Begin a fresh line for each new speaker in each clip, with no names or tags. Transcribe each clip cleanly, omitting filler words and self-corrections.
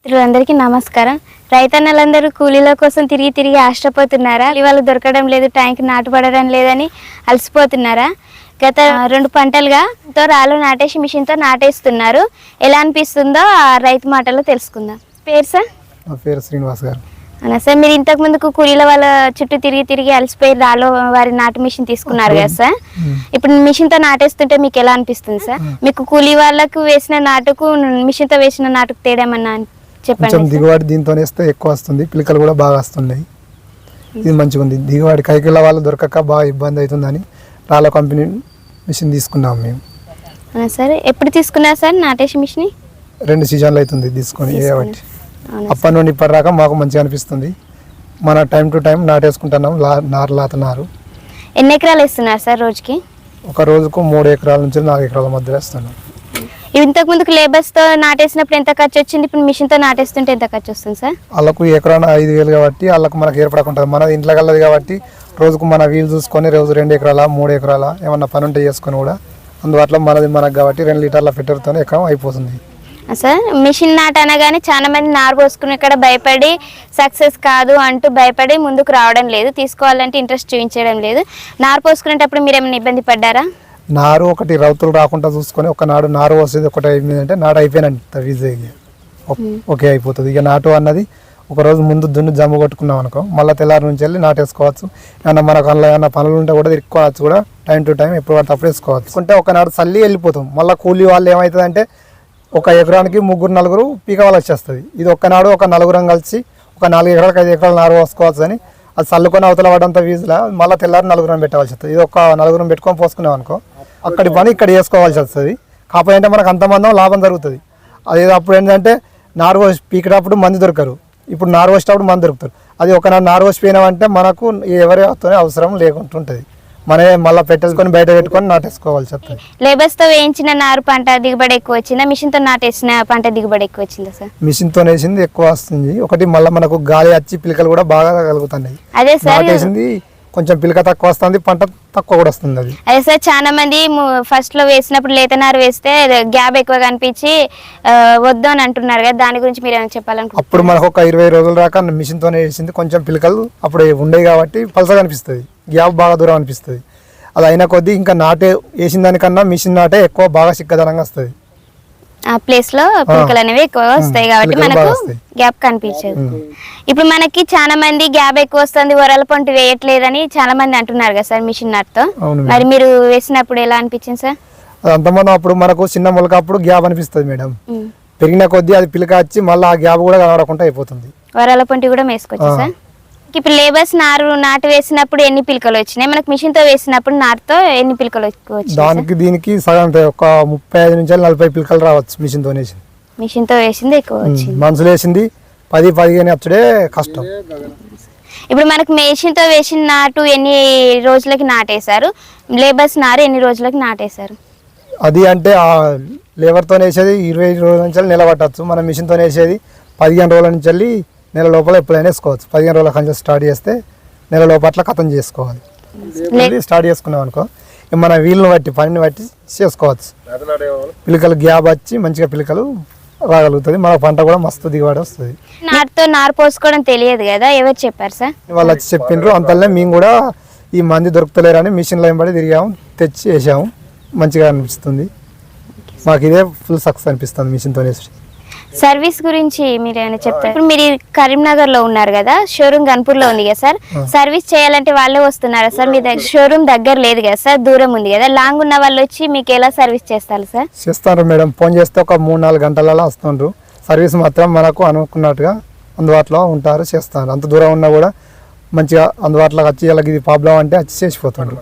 అందరికీ నమస్కారం. రైతన్నలందరూ కూలీల కోసం తిరిగి తిరిగి ఆశపోతున్నారా? ఇవాళ దొరకడం లేదు, టైంకి నాటుపడడం లేదని అలసిపోతున్నారా? గత 2 పంటలుగా రాళ్ళు నాటేసి మిషన్తో నాటేస్తున్నారు. ఎలా అనిపిస్తుందో ఆ రైతు మాటలో తెలుసుకుందాం. పేరు సార్?
నా పేరు శ్రీనివాస్ గారు.
అవునా సార్, మీరు ఇంతకు ముందుకు కూలీల వాళ్ళ చుట్టూ తిరిగి తిరిగి అలసిపోయి రాళ్ళు వారి నాటు మిషన్ తీసుకున్నారు కదా సార్. ఇప్పుడు మిషన్తో నాటేస్తుంటే మీకు ఎలా అనిపిస్తుంది సార్? మీకు కూలీ వాళ్ళకు వేసిన నాటుకు మిషన్తో వేసిన నాటుకు తేడా ఏమన్నా చెప్పండి.
కొంచెం దిగుబడి దీంతో వేస్తే ఎక్కువ వస్తుంది, పిలకలు కూడా బాగా వస్తున్నాయి. ఇది మంచిగా ఉంది. దిగుబడి కైకిళ్ళ వాళ్ళు దొరకక బాగా ఇబ్బంది అవుతుందని రాళ్ళ కంపెనీ మిషన్ తీసుకున్నాం మేము.
అవునా సార్, ఎప్పుడు తీసుకున్నారు సార్ నాటేసి మిషన్?
2 సీజన్లు అవుతుంది తీసుకొని. అప్పటి నుండి ఇప్పటిదాకా మాకు మంచిగా అనిపిస్తుంది. మన టైం టు టైం నాటేసుకుంటున్నాం. నారు
ఎన్ని ఎకరాలు వేస్తున్నారు సార్ రోజుకి?
ఒక రోజుకు 3 ఎకరాల నుంచి 4 ఎకరాల మధ్య వేస్తున్నాం.
ఇంతకు ముందుకు లేబర్స్తో నాటేసినప్పుడు ఎంత ఖర్చు వచ్చింది, ఇప్పుడు మిషన్తో నాటేస్తుంటే ఎంత ఖర్చు వస్తుంది సార్?
వాళ్ళకు ఎకరాన 5,000 కాబట్టి వాళ్ళకు మనకు ఏర్పడకుంటుంది. మన ఇంట్లో కలది కాబట్టి రోజుకు మన వీలు చూసుకొని రోజు 2 ఎకరాల 3 ఎకరాల ఏమన్నా పని ఉంటే చేసుకొని కూడా అందుబాటులో మనకు కాబట్టి 2 లీటర్ల ఫిట్టర్తోనే ఎకరం అయిపోతుంది
సార్. మిషన్ నాట అనగానే చాలా మంది నారు పోసుకుని ఇక్కడ భయపడి సక్సెస్ కాదు అంటూ భయపడి ముందుకు రావడం లేదు, తీసుకోవాలంటే ఇంట్రెస్ట్ చూపించడం లేదు. నారు పోసుకునేటప్పుడు మీరు ఏమైనా ఇబ్బంది పడ్డారా?
నారు ఒకటి రౌతులు రాకుండా చూసుకొని ఒకనాడు నారు వస్తుంది, ఒకటి అయిపోయిందంటే నాటు అయిపోయినంత ఈజీగా ఓకే అయిపోతుంది. ఇక నాటు అన్నది ఒక రోజు ముందు దున్ను జమ్ము కొట్టుకున్నాం అనుకో, మళ్ళీ తెల్లారి నుంచి వెళ్ళి నాటేసుకోవచ్చు. ఏమన్నా మనకు అందులో ఏమన్నా పనులు ఉంటే కూడా తిరుక్కోవచ్చు, కూడా టైం టు టైం ఎప్పుడు పడితే అప్పుడు వేసుకోవచ్చు. అంటే ఒకనాడు చల్లి వెళ్ళిపోతాం. మళ్ళీ కూలీ వాళ్ళు ఏమవుతుందంటే ఒక ఎకరానికి 3-4 పీక వాళ్ళు వచ్చేస్తుంది. ఇది ఒక్కనాడు ఒక 4 కలిసి ఒక 4 ఎకరాలకు 5 ఎకరాలు నారు పోసుకోవచ్చు అని అది చల్లుకొని అవతల పడంత వీజులా మళ్ళీ తెల్లారి 4 పెట్టవలసి వస్తుంది. ఇది ఒక 4 పెట్టుకొని పోసుకున్నాం అనుకో, అక్కడి పని ఇక్కడ చేసుకోవాల్సి వస్తుంది. కాకపోతే మనకు అంతమంది లాభం జరుగుతుంది. అది అప్పుడు ఏంటంటే నారు పోసి పీకేటప్పుడు మంది దొరకరు, ఇప్పుడు నారు పోసేటప్పుడు మంది దొరుకుతారు. అది ఒక నారు పోసిపోయినామంటే మనకు ఎవరితోనే అవసరం లేకుంటుంటుంది. మనమే మళ్ళీ పెట్టేసుకొని బయట పెట్టుకొని నాటేసుకోవాల్సి వస్తుంది.
లేబర్స్తో వేయించిన నారు పంట దిగుబడి ఎక్కువ వచ్చిందా, మిషన్తో నాటేసిన పంట దిగుబడి ఎక్కువ వచ్చిందా సార్?
మిషన్తో వేసింది ఎక్కువ వస్తుంది. ఒకటి మళ్ళీ మనకు గాలి వచ్చి పిలకలు కూడా బాగా కలుగుతున్నాయి.
అదే సార్,
నాటేసింది కొంచెం పిలక తక్కువ వస్తుంది, పంట తక్కువ కూడా వస్తుంది. అది
అదే సార్, చాలా మంది ఫస్ట్ లో వేసినప్పుడు లేత నారు వేస్తే గ్యాప్ ఎక్కువ కనిపించి వద్దు అని అంటున్నారు కదా, దాని గురించి మీరు ఏమైనా చెప్పాలనుకుంటున్నారు?
అప్పుడు మనకు ఒక 20 రోజుల దాకా మిషన్తోనే వేసింది, కొంచెం పిలకలు అప్పుడు ఉండేవి కాబట్టి పలసగా అనిపిస్తుంది, గ్యాప్ బాగా దూరం అనిపిస్తుంది. అది అయిన కొద్దీ ఇంకా నాటే వేసిన దానికన్నా మిషన్ నాటే ఎక్కువ బాగా చిక్కదనంగా వస్తుంది.
ఆ ప్లేస్ లో పిలకలు అనేవి ఎక్కువ వస్తాయి కాబట్టి మనకు గ్యాప్ కనిపించదు. ఇప్పుడు మనకి చాలా మంది గ్యాప్ ఎక్కువ వస్తుంది, వరల పంట వేయట్లేదని చాలా మంది అంటున్నారు కదా సార్ మిషన్ నాటుతో. మరి మీరు వేసినప్పుడు ఎలా అనిపించింది సార్?
అది అంతమంది అప్పుడు మనకు చిన్న మొలక అప్పుడు గ్యాప్ అనిపిస్తుంది మేడం, పెరిగిన కొద్దీ అది పిలక వచ్చి మళ్ళీ ఆ గ్యాప్ కూడా కనబడకుండా అయిపోతుంది.
వరల పంట కూడా వేసుకోవచ్చు సార్. ఇప్పుడు లేబర్స్ నాటు వేసినప్పుడు ఎన్ని పిలకలు వచ్చినాయి, మనకు మిషన్ తో వేసినప్పుడు నాటుతో ఎన్ని పిలకలు వచ్చాయి?
దానికి దీనికి సగం ఒక 35 నుంచి 40 పిలకలు రావచ్చు. మిషన్ తో వేసింది ఎక్కువ వచ్చింది, మనుషులు వేసింది 10-15 వచ్చుడే కష్టం.
ఇప్పుడు మనకు మెషిన్ తో వేసిన నాటు ఎన్ని రోజులకి నాటేశారు, లేబర్స్ నారు ఎన్ని రోజులకి నాటేశారు?
అది అంటే లేబర్తో వేసేది 20 రోజుల నుంచి నెల పట్టచ్చు, మన మిషన్తో వేసేది 15 రోజుల నుంచి వెళ్ళి నెల లోపల ఎప్పుడైనా వేసుకోవచ్చు. 15 రోజుల కంచె స్టార్ట్ చేస్తే నెల లోపల కథం చేసుకోవాలి. స్టార్ట్ చేసుకున్నాం అనుకో మన వీలుని బట్టి పనిని బట్టి చేసుకోవచ్చు. పిలకలు గ్యాప్ వచ్చి మంచిగా పిలకలు రాగలుగుతుంది, మన పంట కూడా మస్తు దిగుబడి వస్తుంది.
నాటుతో నారు పోసుకోవడం తెలియదు కదా, ఎవరు చెప్పారు సార్?
వాళ్ళు వచ్చి చెప్పిండ్రు, అంతలో మేము కూడా ఈ మంది దొరుకుతలేరని మిషన్లో వెంబడి తిరిగాము, తెచ్చి వేసాము, మంచిగా అనిపిస్తుంది మాకు. ఇదే ఫుల్ సక్సెస్ అనిపిస్తుంది మిషన్తో వేసి.
సర్వీస్ గురించి మీరు ఏమైనా చెప్తారు? ఇప్పుడు మీరు కరీంనగర్ లో ఉన్నారు కదా, షోరూమ్ గన్పూర్ లో ఉంది కదా సార్, సర్వీస్ చేయాలంటే వాళ్ళే వస్తున్నారా సార్? మీ దగ్గర షోరూమ్ దగ్గర లేదు కదా సార్, దూరం ఉంది కదా, లాంగ్ ఉన్న వాళ్ళు వచ్చి మీకు ఎలా సర్వీస్ చేస్తారు సార్?
చేస్తారు మేడం, ఫోన్ చేస్తే ఒక 3-4 గంటలలో వస్తుండ్రు. సర్వీస్ మాత్రం మనకు అనుకున్నట్టుగా అందుబాటులో ఉంటారు, చేస్తారు. అంత దూరం ఉన్నా కూడా మంచిగా అందుబాటులోకి వచ్చి వాళ్ళకి ఇది ప్రాబ్లం అంటే వచ్చి చేసిపోతుండ్రు.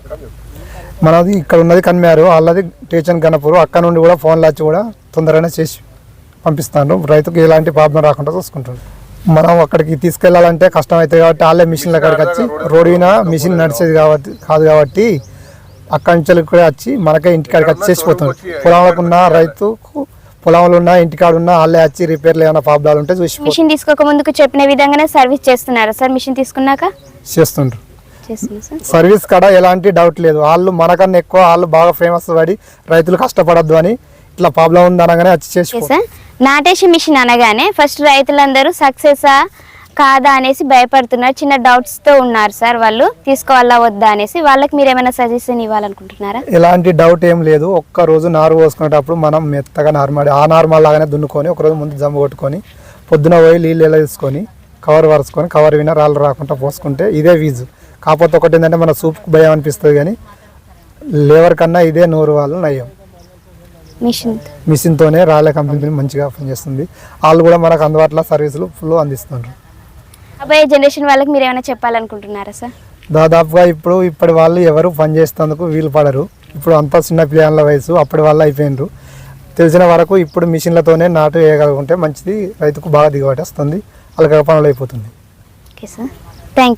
మనది ఇక్కడ ఉన్నది కన్మ్యారు, వాళ్ళది స్టేషన్ గణపూర్, అక్కడ నుండి కూడా ఫోన్లు వచ్చి కూడా తొందరగానే చేసి పంపిస్తాను. రైతుకు ఎలాంటి ప్రాబ్లం రాకుండా చూసుకుంటారు. మనం అక్కడికి తీసుకెళ్లాలంటే కష్టం అవుతుంది కాబట్టి వాళ్ళే మిషన్ల కాడికి వచ్చి, రోడ్డు మీద మిషన్ నడిచేది కాదు కాబట్టి అక్కడి నుంచి కూడా వచ్చి మనకే ఇంటికాడికి వచ్చి చేసిపోతుంది. పొలంలో ఉన్న రైతుకు పొలంలో ఉన్న ఇంటికాడ ఉన్న వాళ్ళే వచ్చి రిపేర్లు ఏమైనా ప్రాబ్లాలు ఉంటే చూసి.
మిషన్ తీసుకోక ముందుకు చెప్పిన విధంగానే సర్వీస్ చేస్తున్నారా సార్? మిషన్ తీసుకున్నాక
చేస్తుండ్రు సర్వీస్ కాడ ఎలాంటి డౌట్ లేదు. వాళ్ళు మనకన్నా ఎక్కువ వాళ్ళు బాగా ఫేమస్ పడి రైతులు కష్టపడద్దు అని ఇట్లా ప్రాబ్లం ఉంది అనగానే వచ్చి చేసి.
నాటేసి మిషన్ అనగానే ఫస్ట్ రైతులందరూ సక్సెసా కాదా అనేసి భయపడుతున్నారు, చిన్న డౌట్స్తో ఉన్నారు సార్. వాళ్ళు తీసుకోవాలా వద్దా అనేసి, వాళ్ళకి మీరు ఏమైనా సజెషన్ ఇవ్వాలనుకుంటున్నారా?
ఎలాంటి డౌట్ ఏం లేదు. ఒక్క రోజు నారు పోసుకునేటప్పుడు మనం మెత్తగా నార్మల్ ఆ నార్మల్ లాగానే దున్నుకొని ఒకరోజు ముందు జమ్ము కొట్టుకొని పొద్దున పోయి నీళ్ళు ఎలా తీసుకొని కవర్ వరుసుకొని కవర్ విన రాళ్ళు రాకుండా పోసుకుంటే ఇదే వీజు. కాకపోతే ఒకటి ఏంటంటే మన సూప్కి భయం అనిపిస్తుంది, కానీ లేబర్ కన్నా ఇదే 100 వాళ్ళు నయ్యం. మిషన్తోనే రాళ్ళ కంపెనీ మంచిగా పనిచేస్తుంది. వాళ్ళు కూడా మనకు అందుబాటులో సర్వీసులు ఫుల్ అందిస్తున్నారు.
అబ్బాయి జనరేషన్ వాళ్ళకి మీరు ఏమైనా చెప్పాలనుకుంటున్నారా సార్?
దాదాపుగా ఇప్పటి వాళ్ళు ఎవరు పని చేసేందుకు వీలు పడరు. ఇప్పుడు అంతా చిన్న పిల్లల వయసు, అప్పటి వాళ్ళు అయిపోయినారు. తెలిసిన వరకు ఇప్పుడు మిషన్లతోనే నాటు వేయగలుగుంటే మంచిది, రైతుకు బాగా దిగుబడి వస్తుంది, అలగ పనులు అయిపోతుంది.
Okay sir, thank you.